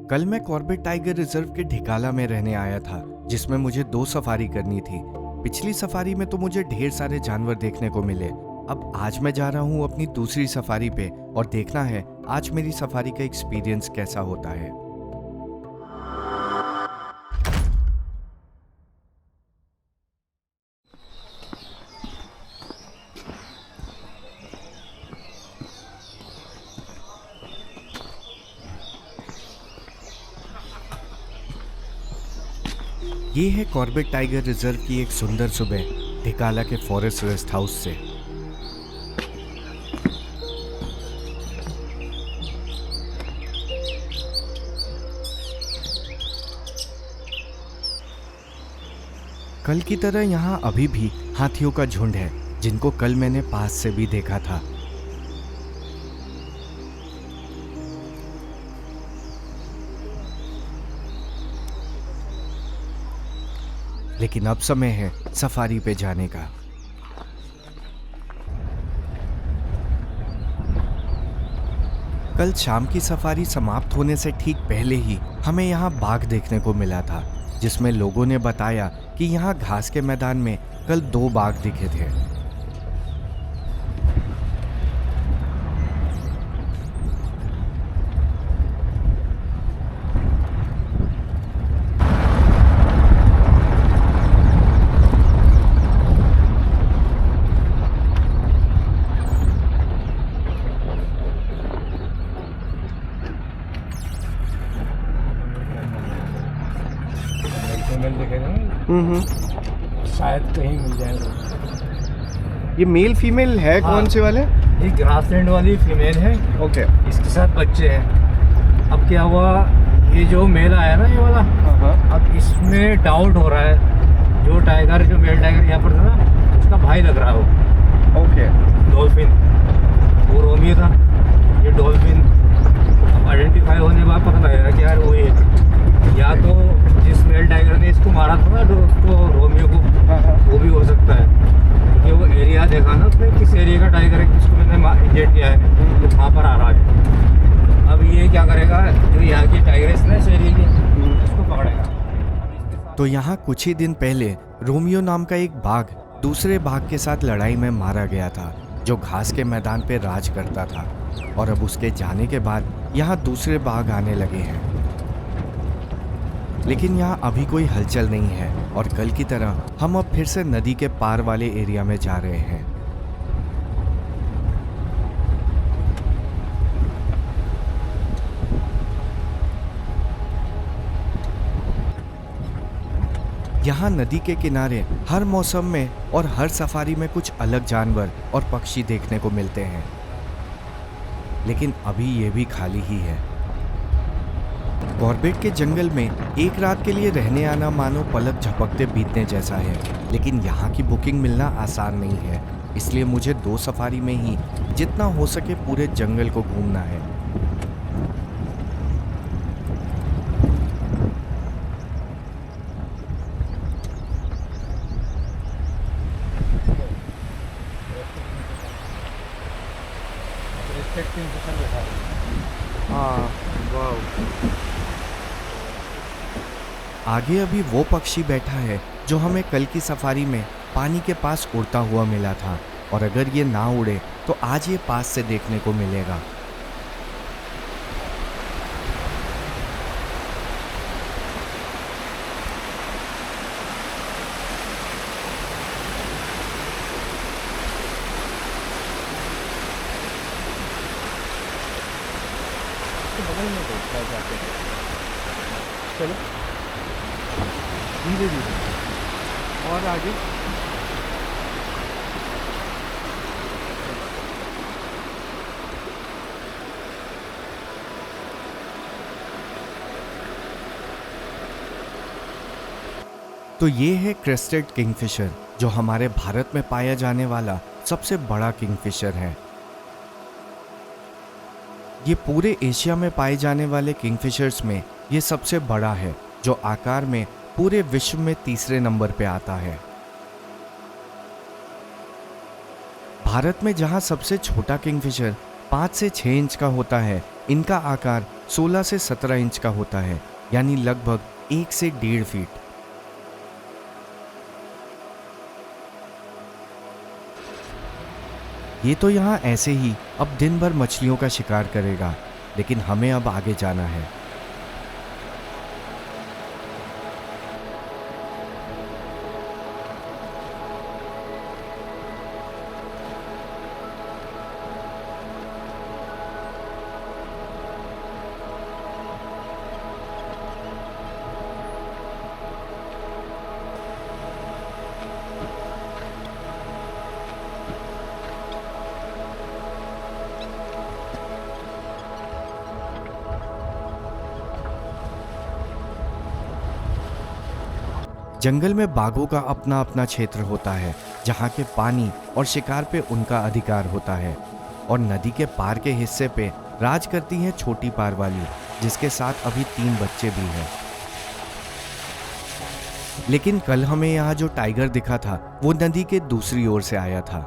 कल मैं Corbett tiger reserve के ढिकाला में रहने आया था, जिसमें मुझे 2 सफारी करनी थी। पिछली सफारी में तो मुझे ढेर सारे जानवर देखने को मिले। अब आज मैं जा रहा हूँ अपनी दूसरी सफारी पे और देखना है आज मेरी सफारी का एक्सपीरियंस कैसा होता है। ये है कॉर्बेट टाइगर रिजर्व की एक सुंदर सुबह ढिकाला के फॉरेस्ट रेस्ट हाउस से। कल की तरह यहाँ अभी भी हाथियों का झुंड है, जिनको कल मैंने पास से भी देखा था। लेकिन अब समय है सफारी पे जाने का। कल शाम की सफारी समाप्त होने से ठीक पहले ही हमें यहाँ बाघ देखने को मिला था, जिसमें लोगों ने बताया कि यहाँ घास के मैदान में कल 2 बाघ दिखे थे। शायद कहीं मिल जाएगा। ये मेल फीमेल है? हाँ। कौन से वाले? ये ग्रासलैंड वाली फीमेल है। ओके। इसके साथ बच्चे हैं। अब क्या हुआ, ये जो मेल आया ना, ये वाला, अब इसमें डाउट हो रहा है जो टाइगर, जो मेल टाइगर यहाँ पर था ना, उसका भाई लग रहा हो। ओके। डॉल्फिन, वो रोमियो था, ये डॉल्फिन। अब आइडेंटिफाई होने के बाद पता लगेगा कि यार वो ये, या तो जिस मेल टाइगर ने इसको मारा था ना, जो उसको रोमियो को, वो भी हो सकता है, क्योंकि वो एरिया देखा ना उसने, किस एरिया का टाइगर है, जिसको मैंने इंजेक्ट किया है, तो वहाँ पर आ रहा है। अब ये क्या करेगा, जो यहाँ की टाइगरेस ना इस एरिया की, उसको पकड़ेगा। तो यहाँ कुछ ही दिन पहले रोमियो नाम का एक बाघ दूसरे बाघ के साथ लड़ाई में मारा गया था, जो घास के मैदान पे राज करता था। और अब उसके जाने के बाद यहाँ दूसरे बाघ आने लगे हैं। लेकिन यहाँ अभी कोई हलचल नहीं है और कल की तरह हम अब फिर से नदी के पार वाले एरिया में जा रहे हैं। यहाँ नदी के किनारे हर मौसम में और हर सफारी में कुछ अलग जानवर और पक्षी देखने को मिलते हैं, लेकिन अभी ये भी खाली ही है। कॉर्बेट के जंगल में एक रात के लिए रहने आना मानो पलक झपकते बीतने जैसा है, लेकिन यहाँ की बुकिंग मिलना आसान नहीं है। इसलिए मुझे 2 सफारी में ही जितना हो सके पूरे जंगल को घूमना है। आगे अभी वो पक्षी बैठा है जो हमें कल की सफारी में पानी के पास उड़ता हुआ मिला था, और अगर ये ना उड़े तो आज ये पास से देखने को मिलेगा। बगल में देखता है जाके। चलो धीरे धीरे और आगे। तो ये है क्रेस्टेड किंगफिशर, जो हमारे भारत में पाया जाने वाला सबसे बड़ा किंगफिशर है। ये पूरे एशिया में पाए जाने वाले किंगफिशर्स में ये सबसे बड़ा है, जो आकार में पूरे विश्व में 3रे नंबर पे आता है। भारत में जहां सबसे छोटा किंगफिशर 5 से 6 इंच का होता है, इनका आकार 16 से 17 इंच का होता है, यानी लगभग 1 से 1.5 फीट। ये तो यहाँ ऐसे ही अब दिन भर मछलियों का शिकार करेगा, लेकिन हमें अब आगे जाना है। जंगल में बाघों का अपना अपना क्षेत्र होता है, जहाँ के पानी और शिकार पे उनका अधिकार होता है, और नदी के पार के हिस्से पे राज करती है छोटी पार वाली, जिसके साथ अभी 3 बच्चे भी हैं। लेकिन कल हमें यहाँ जो टाइगर दिखा था वो नदी के दूसरी ओर से आया था।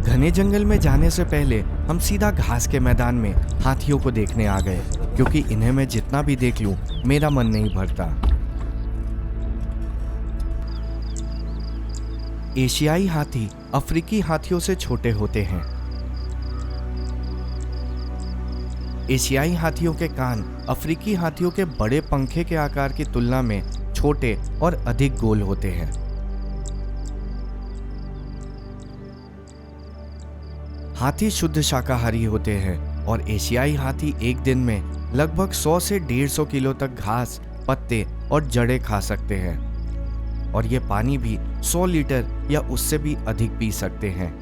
घने जंगल में जाने से पहले हम सीधा घास के मैदान में हाथियों को देखने आ गए, क्योंकि इन्हें मैं जितना भी देख लूं मेरा मन नहीं भरता। एशियाई हाथी अफ्रीकी हाथियों से छोटे होते हैं। एशियाई हाथियों के कान अफ्रीकी हाथियों के बड़े पंखे के आकार की तुलना में छोटे और अधिक गोल होते हैं। हाथी शुद्ध शाकाहारी होते हैं और एशियाई हाथी एक दिन में लगभग 100 से 150 किलो तक घास, पत्ते और जड़ें खा सकते हैं, और ये पानी भी 100 लीटर या उससे भी अधिक पी सकते हैं।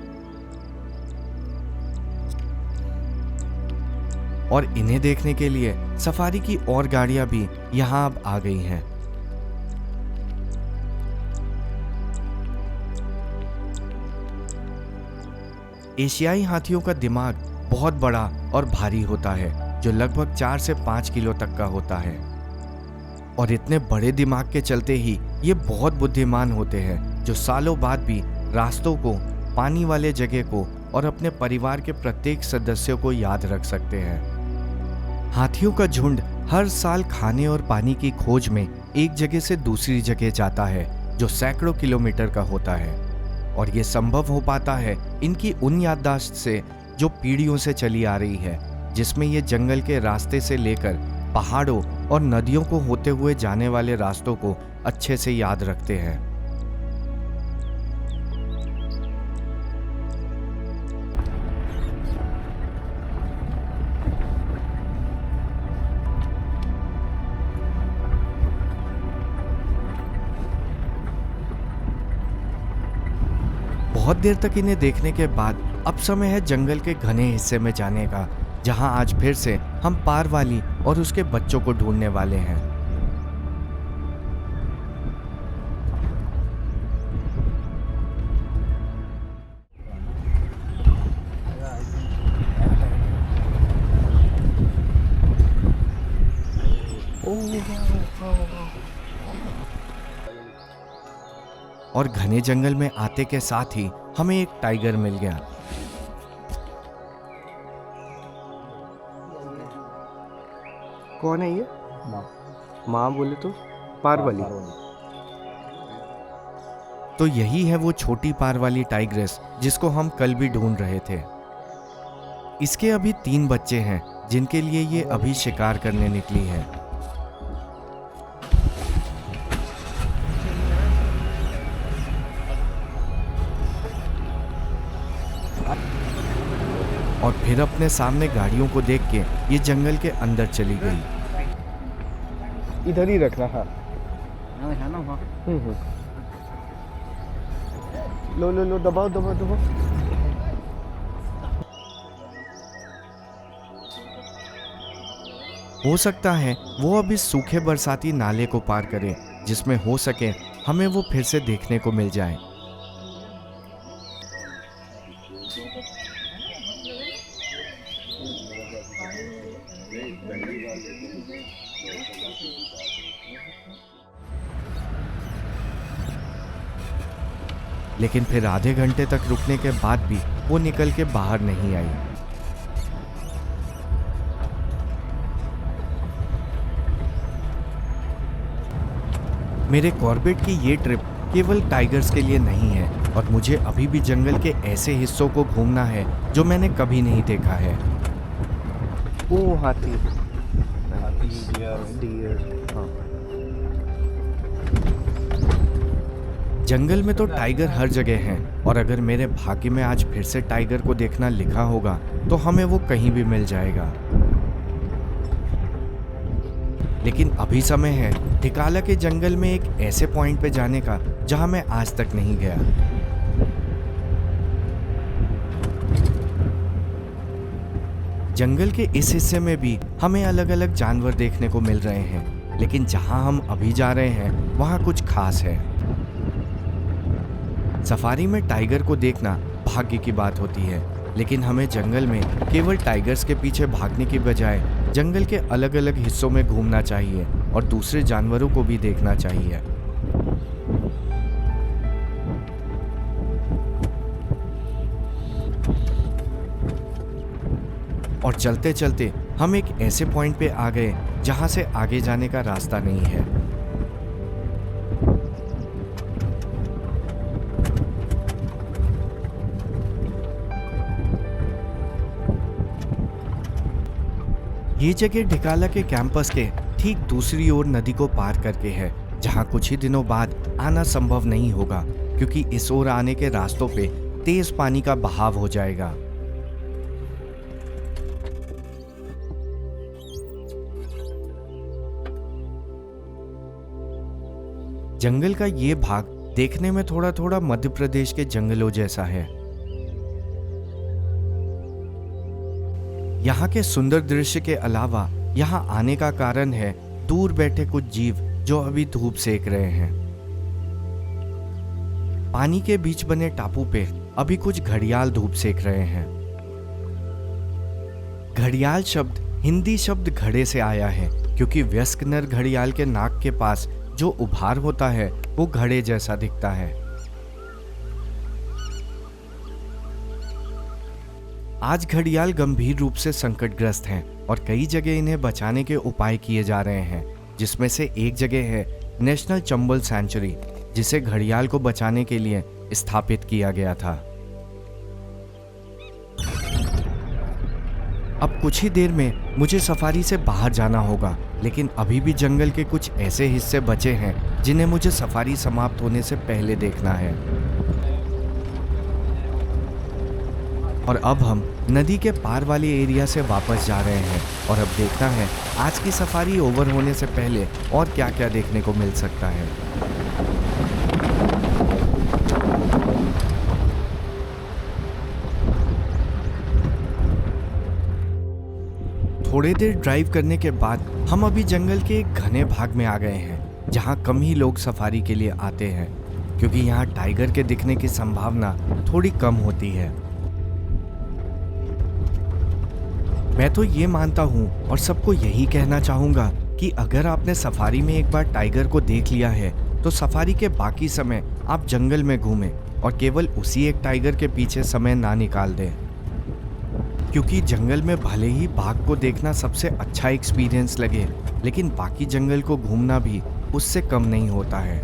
और इन्हें देखने के लिए सफारी की और गाड़ियां भी यहां अब आ गई हैं। एशियाई हाथियों का दिमाग बहुत बड़ा और भारी होता है, जो लगभग 4 से 5 किलो तक का होता है, और इतने बड़े दिमाग के चलते ही ये बहुत बुद्धिमान होते हैं, जो सालों बाद भी रास्तों को, पानी वाले जगह को और अपने परिवार के प्रत्येक सदस्यों को याद रख सकते हैं। हाथियों का झुंड हर साल खाने और पानी की खोज में एक जगह से दूसरी जगह जाता है, जो सैकड़ों किलोमीटर का होता है, और ये संभव हो पाता है इनकी उन याददाश्त से जो पीढ़ियों से चली आ रही है, जिसमें ये जंगल के रास्ते से लेकर पहाड़ों और नदियों को होते हुए जाने वाले रास्तों को अच्छे से याद रखते हैं। बहुत देर तक इन्हें देखने के बाद अब समय है जंगल के घने हिस्से में जाने का, जहां आज फिर से हम पार वाली और उसके बच्चों को ढूंढने वाले हैं। और घने जंगल में आते के साथ ही हमें एक टाइगर मिल गया। कौन है ये? माँ बोले तो पार वाली। तो यही है वो छोटी पार वाली टाइग्रेस जिसको हम कल भी ढूंढ रहे थे। इसके अभी 3 बच्चे हैं, जिनके लिए ये अभी शिकार करने निकली है। और फिर अपने सामने गाड़ियों को देख के ये जंगल के अंदर चली गई। इधर ही रखना। हाँ लो लो लो, दबाओ दबाओ दबाओ। हो सकता है वो अब इस सूखे बरसाती नाले को पार करे, जिसमें हो सके हमें वो फिर से देखने को मिल जाए। लेकिन फिर आधे घंटे तक रुकने के बाद भी वो निकल के बाहर नहीं आई। मेरे कॉर्बेट की ये ट्रिप केवल टाइगर्स के लिए नहीं है और मुझे अभी भी जंगल के ऐसे हिस्सों को घूमना है जो मैंने कभी नहीं देखा है। वो हाथी। डियर। डियर। हाँ। जंगल में तो टाइगर हर जगह हैं और अगर मेरे भाग्य में आज फिर से टाइगर को देखना लिखा होगा तो हमें वो कहीं भी मिल जाएगा। लेकिन अभी समय है ढिकाला के जंगल में एक ऐसे पॉइंट पे जाने का जहां मैं आज तक नहीं गया। जंगल के इस हिस्से में भी हमें अलग अलग जानवर देखने को मिल रहे हैं, लेकिन जहां हम अभी जा रहे हैं वहां कुछ खास है। सफारी में टाइगर को देखना भाग्य की बात होती है, लेकिन हमें जंगल में केवल टाइगर्स के पीछे भागने की बजाय जंगल के अलग अलग हिस्सों में घूमना चाहिए और दूसरे जानवरों को भी देखना चाहिए। और चलते चलते हम एक ऐसे पॉइंट पे आ गए जहां से आगे जाने का रास्ता नहीं है। ये जगह ढिकाला के कैंपस के ठीक दूसरी ओर नदी को पार करके है, जहां कुछ ही दिनों बाद आना संभव नहीं होगा क्योंकि इस ओर आने के रास्तों पे तेज पानी का बहाव हो जाएगा। जंगल का ये भाग देखने में थोड़ा थोड़ा मध्य प्रदेश के जंगलों जैसा है। यहाँ के सुंदर दृश्य के अलावा यहाँ आने का कारण है दूर बैठे कुछ जीव जो अभी धूप सेक रहे हैं। पानी के बीच बने टापू पे अभी कुछ घड़ियाल धूप सेक रहे हैं। घड़ियाल शब्द हिंदी शब्द घड़े से आया है क्योंकि वयस्क नर घड़ियाल के नाक के पास जो उभार होता है वो घड़े जैसा दिखता है। आज घड़ियाल गंभीर रूप से संकटग्रस्त हैं और कई जगह इन्हें बचाने के उपाय किए जा रहे हैं, जिसमें से एक जगह है नेशनल चंबल सेंचुरी, जिसे घड़ियाल को बचाने के लिए स्थापित किया गया था। अब कुछ ही देर में मुझे सफारी से बाहर जाना होगा, लेकिन अभी भी जंगल के कुछ ऐसे हिस्से बचे हैं जिन्हें मुझे सफारी समाप्त होने से पहले देखना है। और अब हम नदी के पार वाले एरिया से वापस जा रहे हैं और अब देखना है आज की सफारी ओवर होने से पहले और क्या क्या देखने को मिल सकता है। थोड़ी देर ड्राइव करने के बाद हम अभी जंगल के एक घने भाग में आ गए हैं जहां कम ही लोग सफारी के लिए आते हैं क्योंकि यहां टाइगर के दिखने की संभावना थोड़ी कम होती है। मैं तो ये मानता हूँ और सबको यही कहना चाहूँगा कि अगर आपने सफारी में एक बार टाइगर को देख लिया है तो सफारी के बाकी समय आप जंगल में घूमें और केवल उसी एक टाइगर के पीछे समय ना निकाल दें, क्योंकि जंगल में भले ही बाघ को देखना सबसे अच्छा एक्सपीरियंस लगे, लेकिन बाकी जंगल को घूमना भी उससे कम नहीं होता है।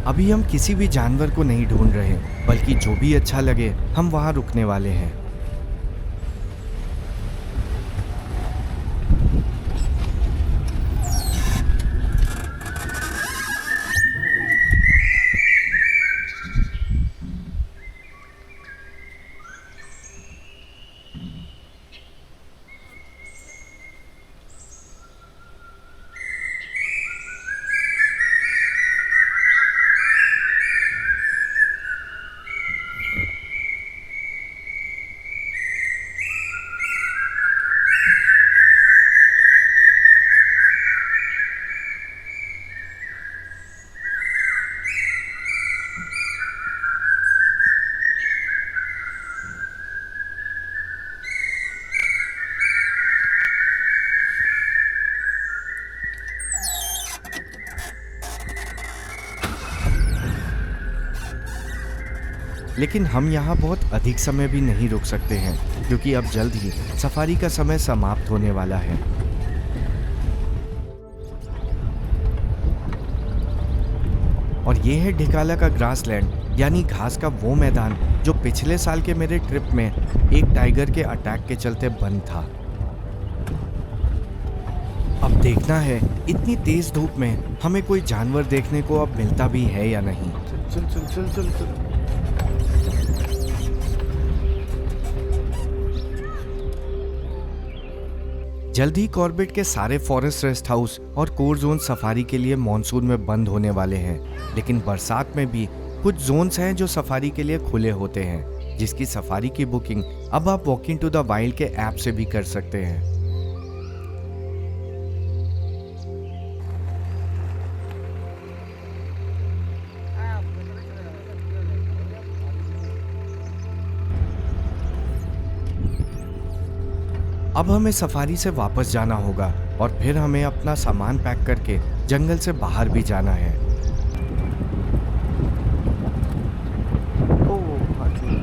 अभी हम किसी भी जानवर को नहीं ढूंढ रहे, बल्कि जो भी अच्छा लगे हम वहां रुकने वाले हैं। लेकिन हम यहाँ बहुत अधिक समय भी नहीं रुक सकते हैं क्योंकि अब जल्द ही सफारी का समय समाप्त होने वाला है। और ये है ढिकाला का ग्रासलैंड, यानी घास का वो मैदान जो पिछले साल के मेरे ट्रिप में एक टाइगर के अटैक के चलते बंद था। अब देखना है इतनी तेज धूप में हमें कोई जानवर देखने को अब मिलता भी है या नहीं। चल चल चल चल चल। जल्द ही कॉर्बेट के सारे फॉरेस्ट रेस्ट हाउस और कोर जोन सफारी के लिए मॉनसून में बंद होने वाले हैं, लेकिन बरसात में भी कुछ जोन्स हैं जो सफारी के लिए खुले होते हैं, जिसकी सफारी की बुकिंग अब आप वॉकिंग टू द वाइल्ड के ऐप से भी कर सकते हैं। अब हमें सफारी से वापस जाना होगा और फिर हमें अपना सामान पैक करके जंगल से बाहर भी जाना है। ओ हाथी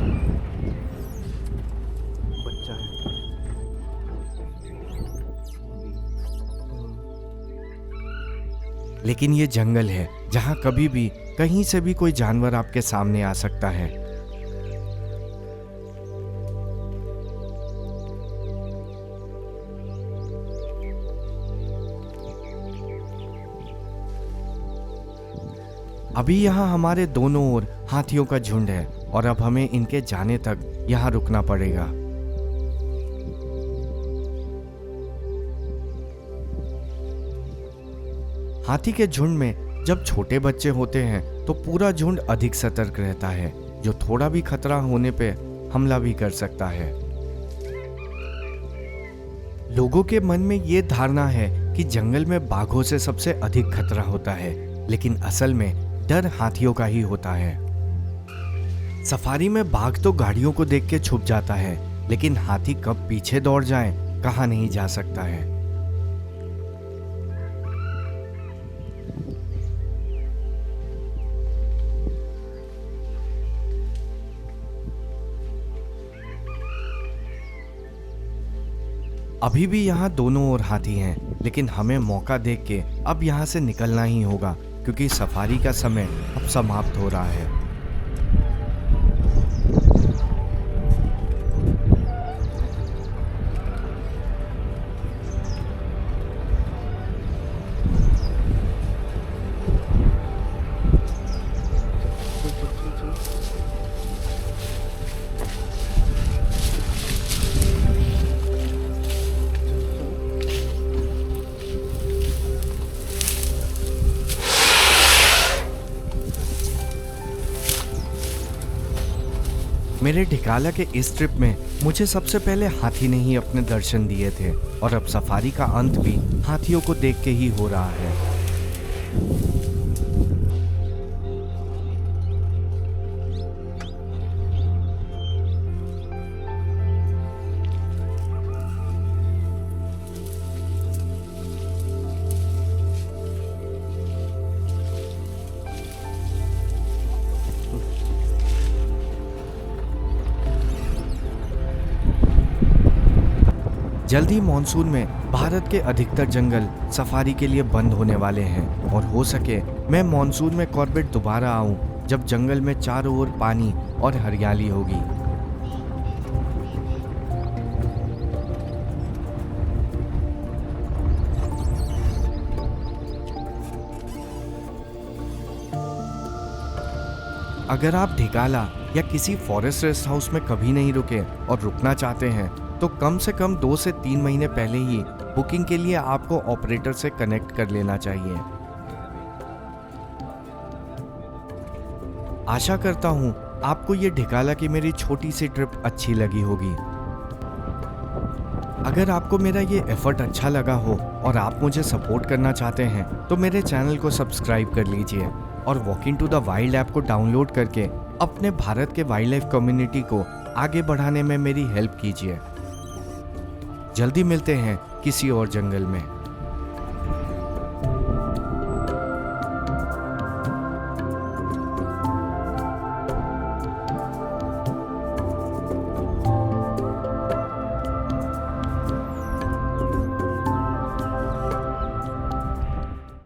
बच्चा है। लेकिन ये जंगल है जहाँ कभी भी कहीं से भी कोई जानवर आपके सामने आ सकता है। अभी यहाँ हमारे दोनों ओर हाथियों का झुंड है और अब हमें इनके जाने तक यहाँ रुकना पड़ेगा। हाथी के झुंड में जब छोटे बच्चे होते हैं तो पूरा झुंड अधिक सतर्क रहता है, जो थोड़ा भी खतरा होने पे हमला भी कर सकता है। लोगों के मन में ये धारणा है कि जंगल में बाघों से सबसे अधिक खतरा होता है, लेकिन असल में डर हाथियों का ही होता है। सफारी में बाघ तो गाड़ियों को देख के छुप जाता है, लेकिन हाथी कब पीछे दौड़ जाए कहा नहीं जा सकता है। अभी भी यहाँ दोनों ओर हाथी हैं, लेकिन हमें मौका देख के अब यहाँ से निकलना ही होगा, क्योंकि सफारी का समय अब समाप्त हो रहा है। मेरे ढिकाला के इस ट्रिप में मुझे सबसे पहले हाथी ने ही अपने दर्शन दिए थे और अब सफारी का अंत भी हाथियों को देख के ही हो रहा है। जल्द ही मॉनसून में भारत के अधिकतर जंगल सफारी के लिए बंद होने वाले हैं और हो सके मैं मॉनसून में कॉर्बेट दोबारा आऊं जब जंगल में चारों ओर पानी और हरियाली होगी। अगर आप ढिकाला या किसी फॉरेस्ट रेस्ट हाउस में कभी नहीं रुके और रुकना चाहते हैं तो कम से कम 2 से 3 महीने पहले ही बुकिंग के लिए आपको ऑपरेटर से कनेक्ट कर लेना चाहिए। आशा करता हूं आपको ये ढिकाला की मेरी छोटी सी ट्रिप अच्छी लगी होगी। अगर आपको मेरा ये एफर्ट अच्छा लगा हो और आप मुझे सपोर्ट करना चाहते हैं तो मेरे चैनल को सब्सक्राइब कर लीजिए और walking to the wild app को डाउनलोड करके अपने भारत के वाइल्ड लाइफ कम्युनिटी को आगे बढ़ाने में मेरी हेल्प कीजिए। जल्दी मिलते हैं किसी और जंगल में।